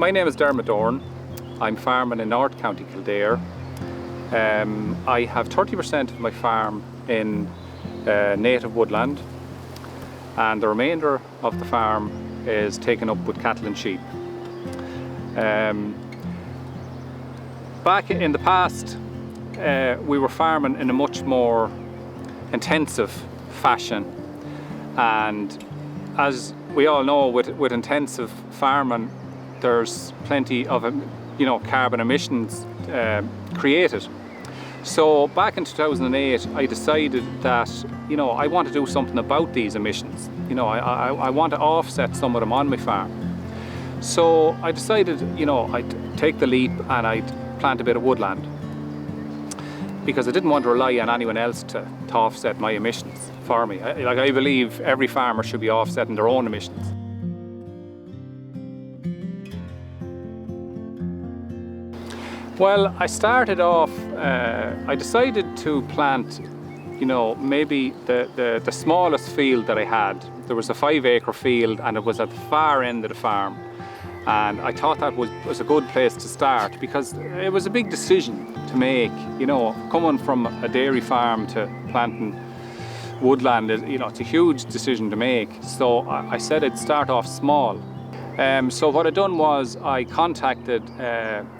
My name is Dermot Doran. I'm farming in North County Kildare. I have 30% of my farm in native woodland, and the remainder of the farm is taken up with cattle and sheep. Back in the past, we were farming in a much more intensive fashion, and as we all know, with intensive farming, there's plenty of carbon emissions created. So back in 2008, I decided that I want to do something about these emissions. I want to offset some of them on my farm. So I decided, I'd take the leap and I'd plant a bit of woodland, because I didn't want to rely on anyone else to offset my emissions for me. I believe every farmer should be offsetting their own emissions. Well, I started off, I decided to plant, maybe the smallest field that I had. There was a 5-acre field and it was at the far end of the farm. And I thought that was a good place to start, because it was a big decision to make, coming from a dairy farm to planting woodland, it's a huge decision to make. So I said I'd start off small. So what I done was I contacted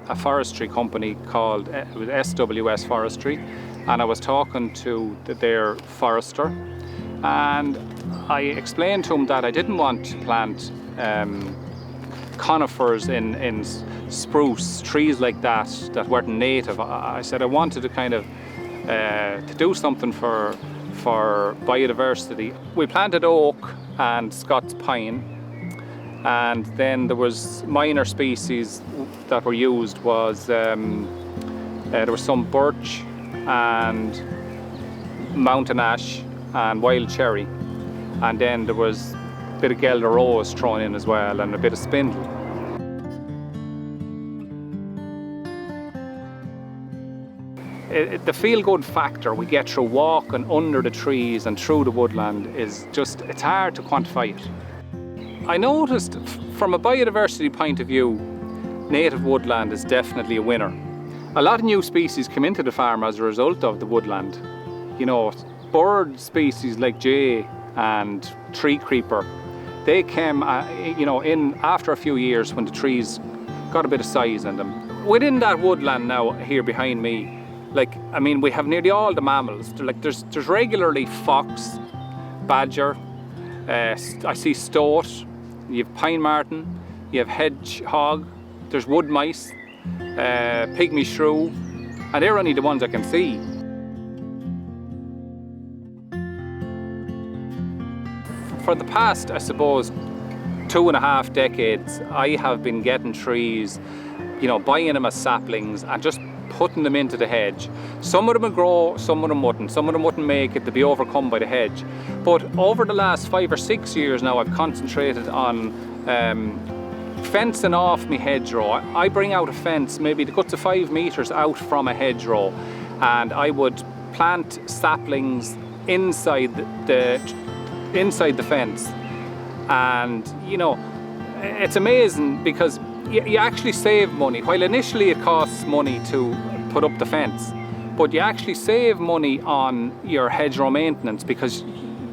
a forestry company called SWS Forestry, and I was talking to their forester, and I explained to him that I didn't want to plant conifers in spruce, trees like that weren't native. I said I wanted to kind of to do something for biodiversity. We planted oak and Scots pine, and then there was minor species that were used. There was some birch and mountain ash and wild cherry, and then there was a bit of Gelder rose thrown in as well, and a bit of spindle. The feel-good factor we get through walking under the trees and through the woodland is just, it's hard to quantify it. I noticed from a biodiversity point of view, native woodland is definitely a winner. A lot of new species come into the farm as a result of the woodland. Bird species like jay and tree creeper, they came in after a few years when the trees got a bit of size in them. Within that woodland now here behind me, we have nearly all the mammals. There's regularly fox, badger, I see stoat, you have pine marten, you have hedgehog, there's wood mice, pygmy shrew, and they're only the ones I can see. For the past, I suppose, 2.5 decades, I have been getting trees, buying them as saplings and just putting them into the hedge. Some of them would grow, some of them wouldn't. Some of them wouldn't make it to be overcome by the hedge. But over the last 5 or 6 years now, I've concentrated on fencing off my hedgerow. I bring out a fence, maybe the guts of 5 metres out from a hedgerow, and I would plant saplings inside the fence. And it's amazing, because you actually save money. While initially it costs money to put up the fence, but you actually save money on your hedgerow maintenance, because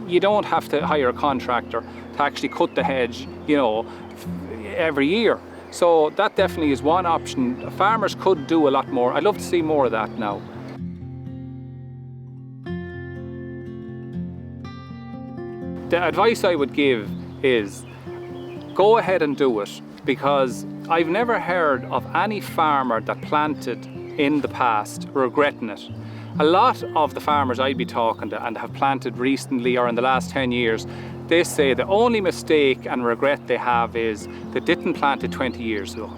you don't have to hire a contractor to actually cut the hedge, every year. So that definitely is one option. Farmers could do a lot more. I'd love to see more of that now. The advice I would give is go ahead and do it, because I've never heard of any farmer that planted in the past regretting it. A lot of the farmers I'd be talking to and have planted recently or in the last 10 years, they say the only mistake and regret they have is they didn't plant it 20 years ago.